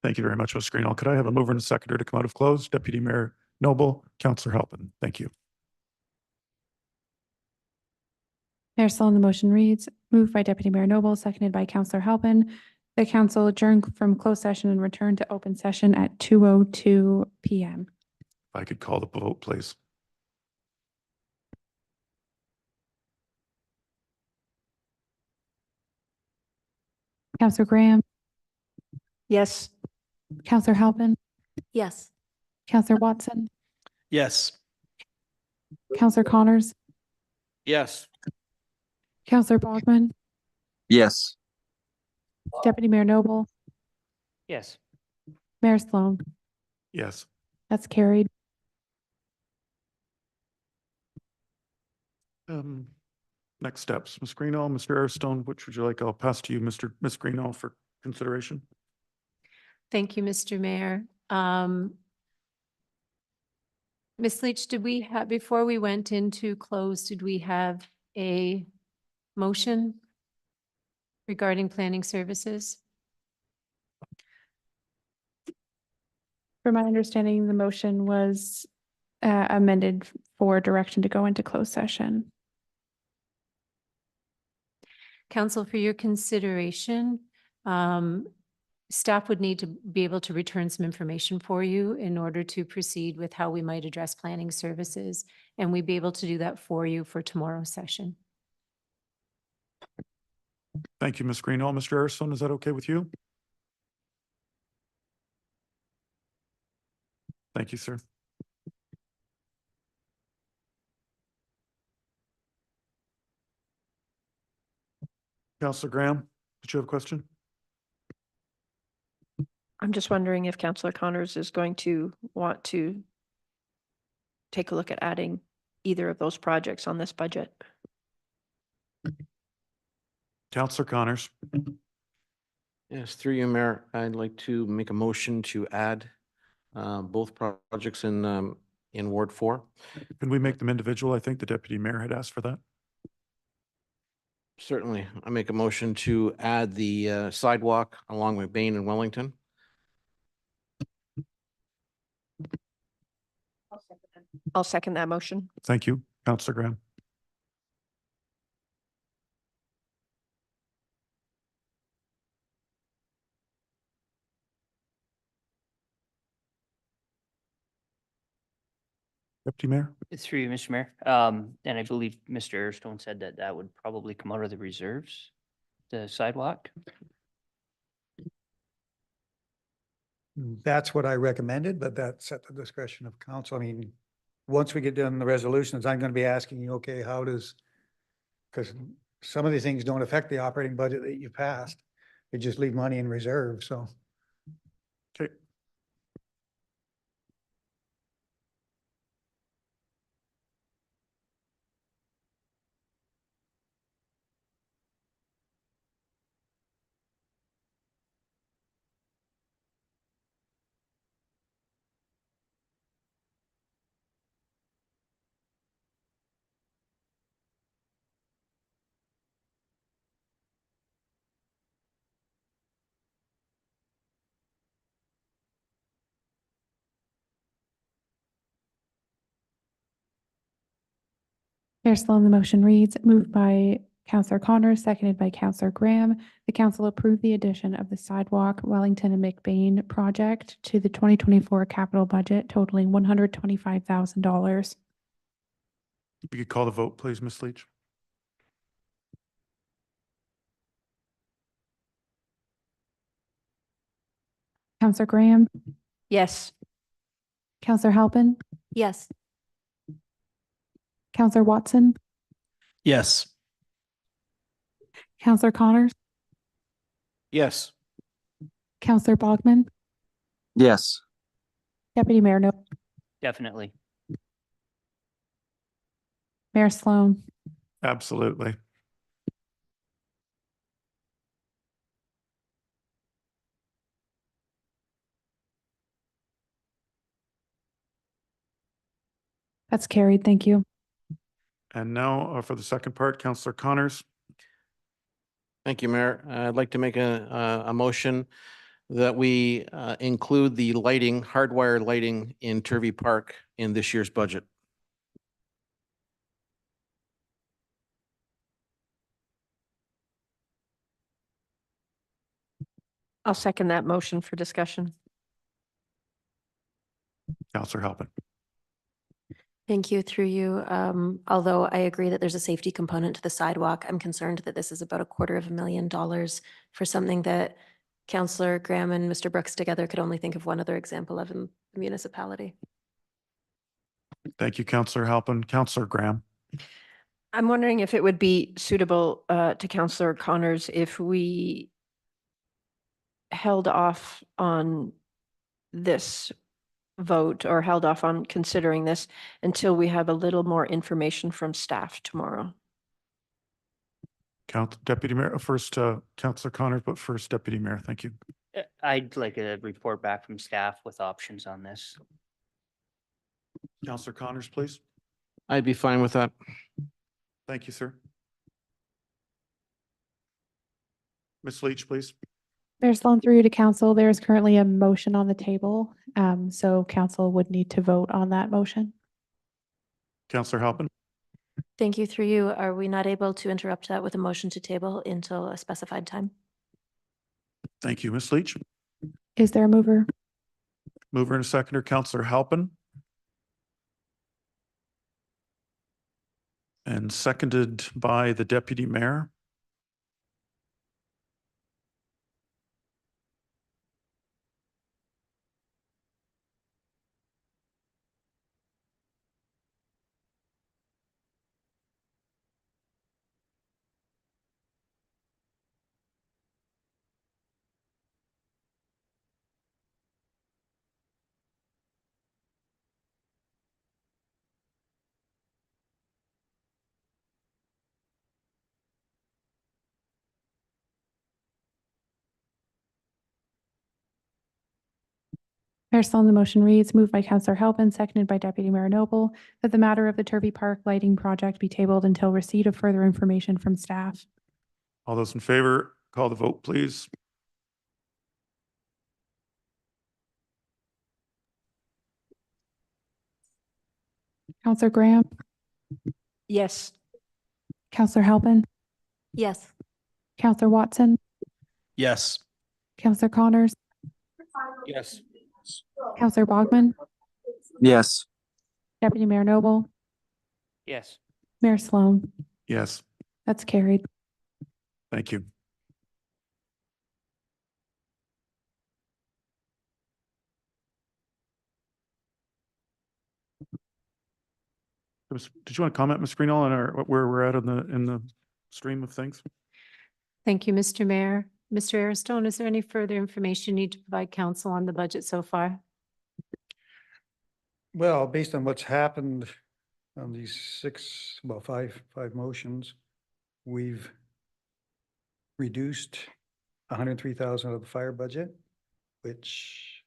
Thank you very much, Ms. Greenall. Could I have a mover and a seconder to come out of closed? Deputy Mayor Noble, Councillor Halpin. Thank you. Mayor Sloan, the motion reads, moved by Deputy Mayor Noble, seconded by Councillor Halpin. The council adjourn from closed session and return to open session at 2:02 p.m. If I could call the vote, please. Councillor Graham, Yes. Councillor Halpin, Yes. Councillor Watson, Yes. Councillor Connors, Yes. Councillor Bogman, Yes. Deputy Mayor Noble, Yes. Mayor Sloan. Yes. That's carried. Next steps, Ms. Greenall, Mr. Airstone, which would you like? I'll pass to you, Ms. Greenall, for consideration. Thank you, Mr. Mayor. Ms. Leach, did we have, before we went into close, did we have a motion regarding planning services? From my understanding, the motion was amended for direction to go into closed session. Council, for your consideration, staff would need to be able to return some information for you in order to proceed with how we might address planning services. And we'd be able to do that for you for tomorrow's session. Thank you, Ms. Greenall. Mr. Airstone, is that okay with you? Thank you, sir. Councillor Graham, did you have a question? I'm just wondering if Councillor Connors is going to want to take a look at adding either of those projects on this budget. Councillor Connors. Yes, through you, Mayor, I'd like to make a motion to add both projects in Ward 4. Can we make them individual? I think the deputy mayor had asked for that. Certainly, I make a motion to add the sidewalk along McBain and Wellington. I'll second that motion. Thank you, Councillor Graham. Deputy Mayor. It's through you, Mr. Mayor. And I believe Mr. Airstone said that that would probably come out of the reserves, the sidewalk. That's what I recommended, but that's at the discretion of council. I mean, once we get done the resolutions, I'm going to be asking you, okay, how does, because some of these things don't affect the operating budget that you passed. They just leave money in reserve, so. Okay. Mayor Sloan, the motion reads, moved by Councillor Connors, seconded by Councillor Graham. The council approved the addition of the sidewalk Wellington and McBain project to the 2024 capital budget totaling $125,000. If you could call the vote, please, Ms. Leach. Councillor Graham, Yes. Councillor Halpin, Yes. Councillor Watson, Yes. Councillor Connors, Yes. Councillor Bogman, Yes. Deputy Mayor Noble, Definitely. Mayor Sloan. Absolutely. That's carried. Thank you. And now for the second part, Councillor Connors. Thank you, Mayor. I'd like to make a motion that we include the lighting, hardwire lighting in Turvey Park in this year's budget. I'll second that motion for discussion. Counselor Halpin. Thank you. Through you. Although I agree that there's a safety component to the sidewalk, I'm concerned that this is about $250,000 for something that Councillor Graham and Mr. Brooks together could only think of one other example of in the municipality. Thank you, Counselor Halpin. Counselor Graham. I'm wondering if it would be suitable to Councillor Connors if we held off on this vote or held off on considering this until we have a little more information from staff tomorrow. Deputy Mayor, first Counselor Connors, but first Deputy Mayor. Thank you. I'd like a report back from staff with options on this. Counselor Connors, please. I'd be fine with that. Thank you, sir. Ms. Leach, please. Mayor Sloan, through you to council, there is currently a motion on the table. So council would need to vote on that motion. Counselor Halpin. Thank you. Through you. Are we not able to interrupt that with a motion to table until a specified time? Thank you, Ms. Leach. Is there a mover? Mover and a seconder, Counselor Halpin. And seconded by the Deputy Mayor. Mayor Sloan, the motion reads, moved by Councillor Halpin, seconded by Deputy Mayor Noble, that the matter of the Turvey Park lighting project be tabled until receipt of further information from staff. All those in favor, call the vote, please. Councillor Graham, Yes. Councillor Halpin, Yes. Councillor Watson, Yes. Councillor Connors, Yes. Councillor Bogman, Yes. Deputy Mayor Noble, Yes. Mayor Sloan. Yes, That's carried. thank you. Did you want to comment, Ms. Greenall, on where we're at in the stream of things? Thank you, Mr. Mayor. Mr. Airstone, is there any further information you need to provide council on the budget so far? Well, based on what's happened on these five motions, we've reduced 103,000 of the fire budget, which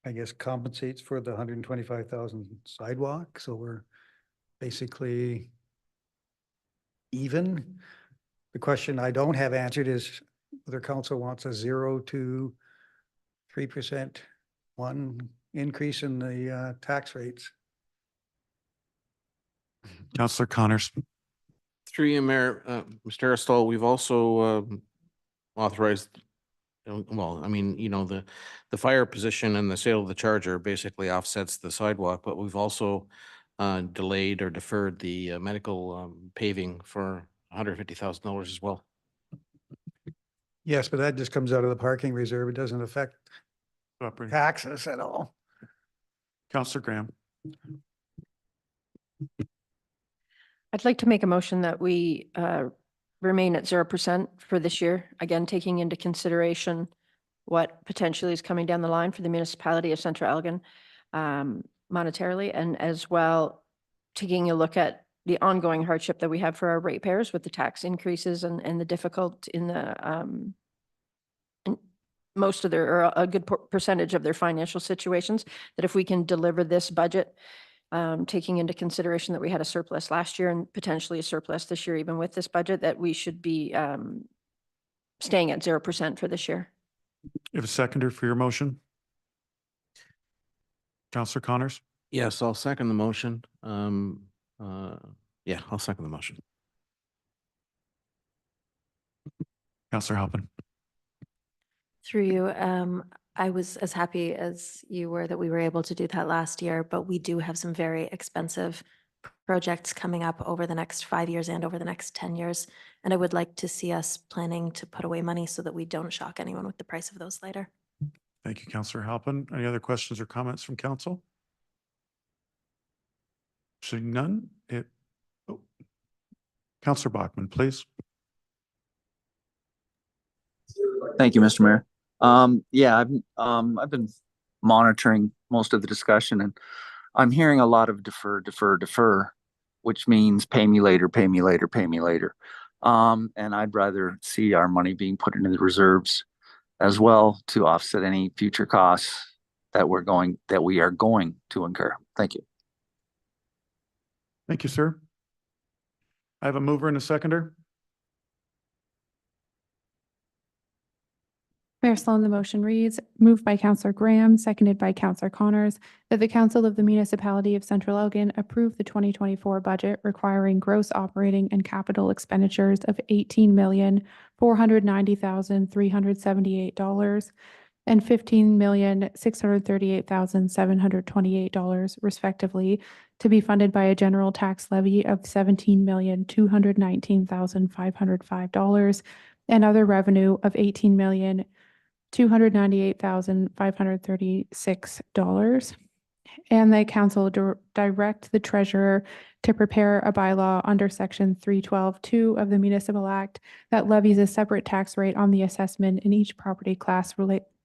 I guess compensates for the 125,000 sidewalk. So we're basically even. The question I don't have answered is whether council wants a 0 to 3% increase in the tax rates. Counselor Connors. Through you, Mayor, Mr. Aristotle, we've also authorized, well, I mean, you know, the fire position and the sale of the Charger basically offsets the sidewalk, but we've also delayed or deferred the medical paving for $150,000 as well. Yes, but that just comes out of the parking reserve. It doesn't affect Operating. taxes at all. Counselor Graham. I'd like to make a motion that we remain at 0% for this year, again, taking into consideration what potentially is coming down the line for the municipality of Central Elgin monetarily, and as well taking a look at the ongoing hardship that we have for our ratepayers with the tax increases and the difficult in the most of their, or a good percentage of their financial situations, that if we can deliver this budget, taking into consideration that we had a surplus last year and potentially a surplus this year, even with this budget, that we should be staying at 0% for this year. You have a seconder for your motion? Counselor Connors? Yes, I'll second the motion. Yeah, I'll second the motion. Counselor Halpin? Through you, I was as happy as you were that we were able to do that last year, but we do have some very expensive projects coming up over the next 5 years and over the next 10 years. And I would like to see us planning to put away money so that we don't shock anyone with the price of those later. Thank you, Counselor Halpin. Any other questions or comments from council? Seeing none, Counselor Bachman, please. Thank you, Mr. Mayor. Yeah, I've been monitoring most of the discussion, and I'm hearing a lot of defer, which means pay me later, pay me later, pay me later. And I'd rather see our money being put into the reserves as well to offset any future costs that we are going to incur. Thank you. Thank you, sir. I have a mover and a seconder. Mayor Sloan, the motion reads, moved by Counselor Graham, seconded by Counselor Connors, that the Council of the Municipality of Central Elgin approve the 2024 budget requiring gross operating and capital expenditures of $18,490,378 and $15,638,728 respectively, to be funded by a general tax levy of $17,219,505 and other revenue of $18,298,536. And the council direct the treasurer to prepare a bylaw under section 312(2) of the Municipal Act that levies a separate tax rate on the assessment in each property class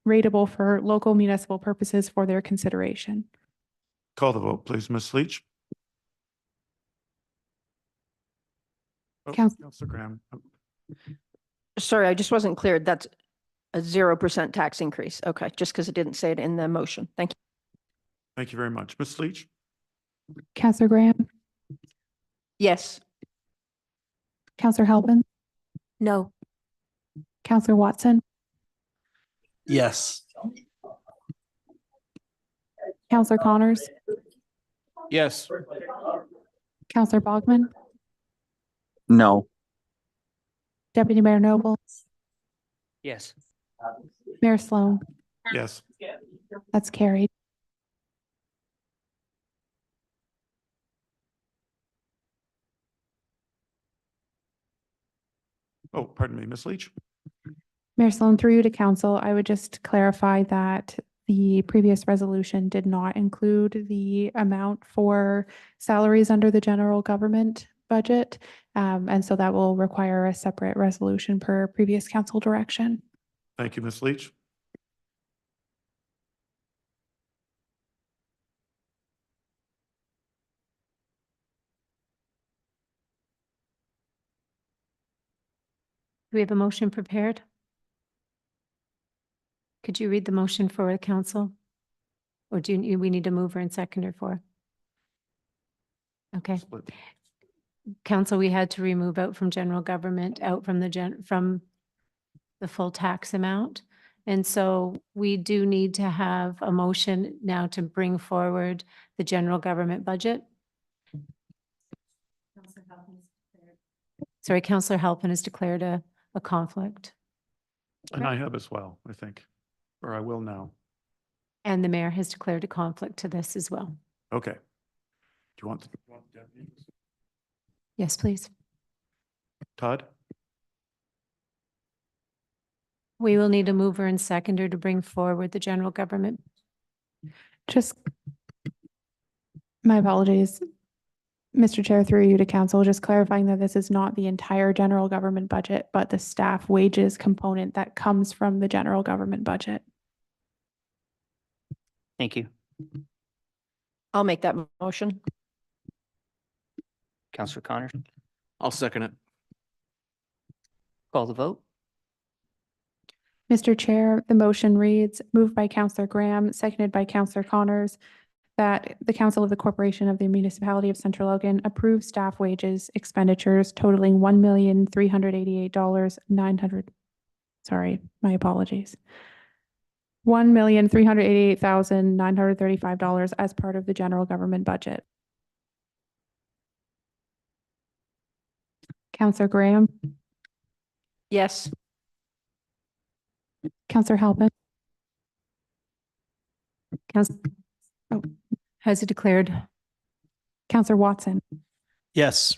rateable for local municipal purposes for their consideration. Call the vote, please, Ms. Leach. Council- Counselor Graham. Sorry, I just wasn't clear. That's a 0% tax increase. Okay, just because it didn't say it in the motion. Thank you. Thank you very much. Ms. Leach? Counselor Graham, Yes. Counselor Halpin, No. Counselor Watson, Yes. Counselor Connors, Yes. Counselor Bogman, No. Deputy Mayor Noble, Yes. Mayor Sloan. Yes. That's carried. Oh, pardon me, Ms. Leach? Mayor Sloan, through you to council, I would just clarify that the previous resolution did not include the amount for salaries under the general government budget. And so that will require a separate resolution per previous council direction. Thank you, Ms. Leach. Do we have a motion prepared? Could you read the motion for the council? Or we need a mover and seconder for? Okay. Split. Council, we had to remove out from general government, out from from the full tax amount. And so we do need to have a motion now to bring forward the general government budget. Sorry, Councillor Halpin has declared a conflict, And I have as well, I think, or I will now. and the mayor has declared a conflict to this as well. Okay. Do you want the deputies? Yes, please. Todd? We will need a mover and seconder to bring forward the general government. Just, my apologies. Mr. Chair, through you to council, just clarifying that this is not the entire general government budget, but the staff wages component that comes from the general government budget. Thank you. I'll make that motion. Counselor Connors, I'll second it. call the vote. Mr. Chair, the motion reads, moved by Counselor Graham, seconded by Counselor Connors, that the Council of the Corporation of the Municipality of Central Elgin approve staff wages expenditures totaling $1,388,900 Sorry, my apologies. $1,388,935 as part of the general government budget. Counselor Graham, Yes. Counselor Halpin, Council, how's it declared? Counselor Watson, Yes.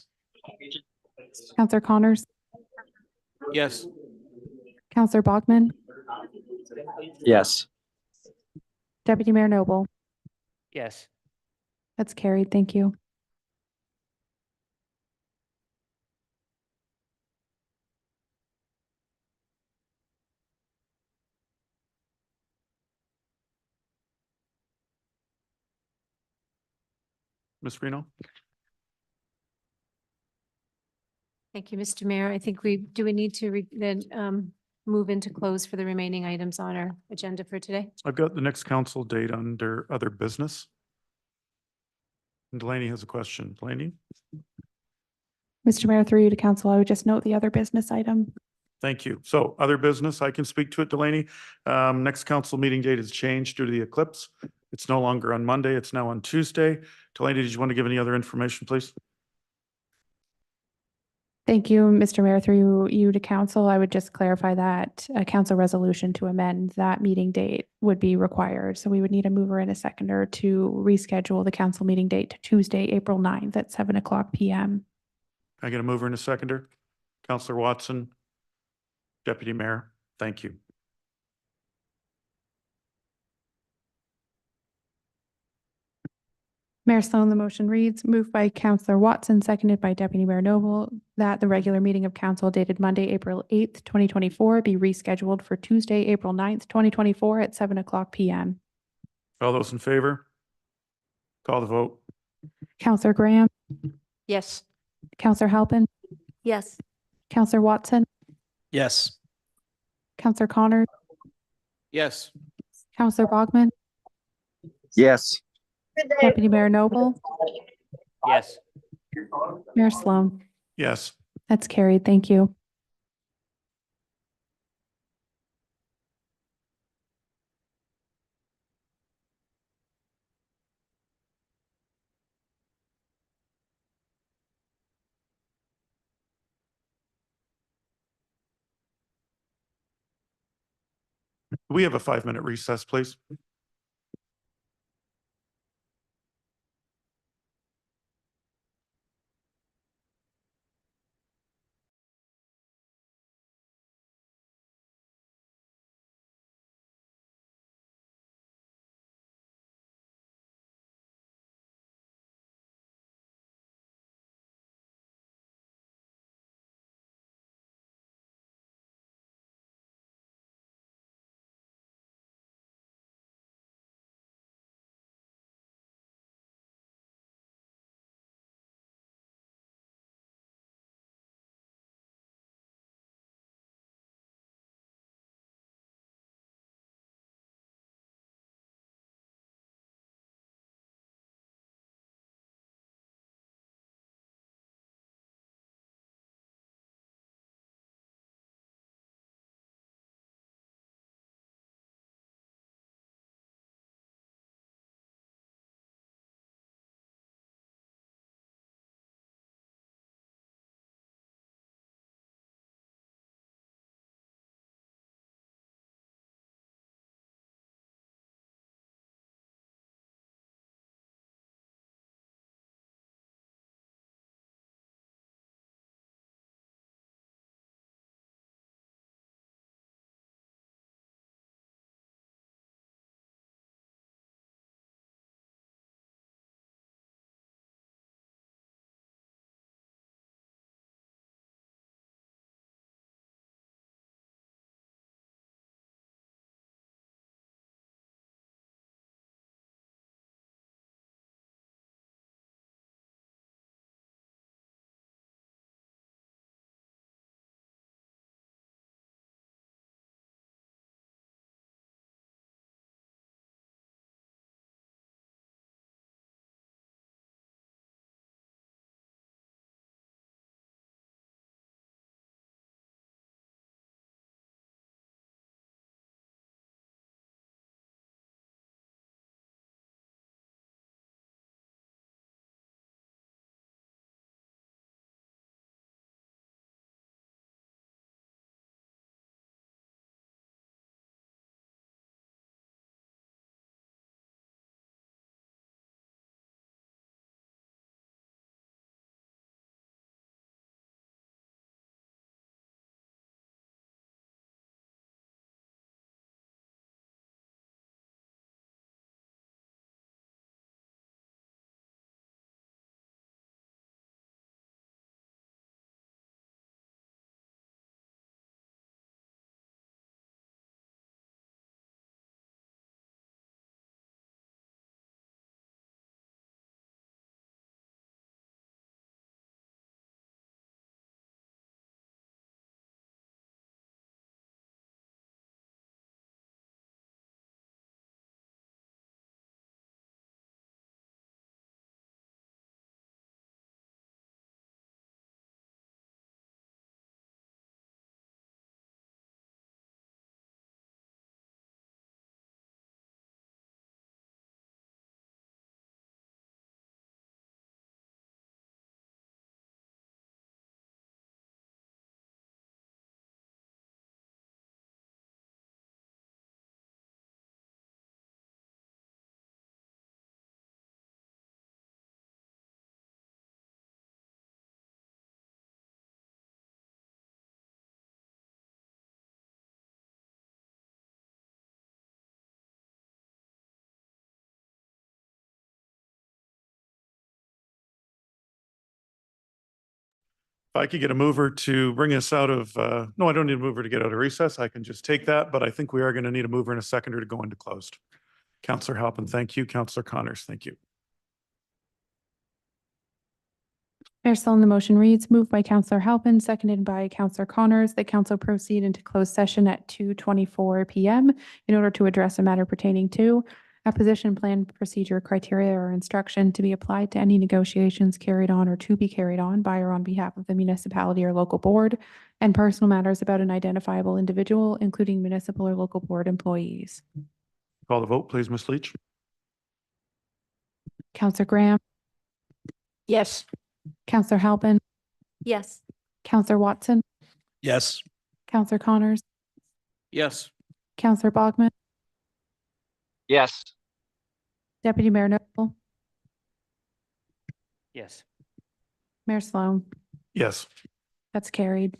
Counselor Connors, Yes. Counselor Bogman, Yes. Deputy Mayor Noble. Yes. That's carried. Thank you. Ms. Reno? Thank you, Mr. Mayor. I think do we need to then move into close for the remaining items on our agenda for today? I've got the next council date under other business. And Delaney has a question. Delaney? Mr. Mayor, through you to council, I would just note the other business item. Thank you. So other business, I can speak to it, Delaney. Next council meeting date has changed due to the eclipse. It's no longer on Monday. It's now on Tuesday. Delaney, did you want to give any other information, please? Thank you, Mr. Mayor, through you to council. I would just clarify that a council resolution to amend that meeting date would be required. So we would need a mover and a seconder to reschedule the council meeting date to Tuesday, April 9th at 7:00 PM. Can I get a mover and a seconder? Counselor Watson, Deputy Mayor, thank you. Mayor Sloan, the motion reads, moved by Counselor Watson, seconded by Deputy Mayor Noble, that the regular meeting of council dated Monday, April 8th, 2024 be rescheduled for Tuesday, April 9th, 2024 at 7:00 PM. All those in favor? Call the vote. Counselor Graham, Yes. Counselor Halpin, Yes. Counselor Watson, Yes. Counselor Connors, Yes. Counselor Bogman, Yes. Deputy Mayor Noble, Yes. Mayor Sloan. Yes. That's carried. Thank you. We have a 5-minute recess, please. If I could get a mover to bring us out of, no, I don't need a mover to get out of recess. I can just take that, but I think we are going to need a mover and a seconder to go into closed. Counselor Halpin, thank you. Counselor Connors, thank you. Mayor Sloan, the motion reads, moved by Counselor Halpin, seconded by Counselor Connors, that council proceed into closed session at 2:24 PM in order to address a matter pertaining to a position plan, procedure, criteria, or instruction to be applied to any negotiations carried on or to be carried on by or on behalf of the municipality or local board, and personal matters about an identifiable individual, including municipal or local board employees. Call the vote, please, Ms. Leach. Counselor Graham, Yes. Counselor Halpin, Yes. Counselor Watson, Yes. Counselor Connors, Yes. Counselor Bogman, Yes. Deputy Mayor Noble, Yes. Mayor Sloan. Yes. That's carried.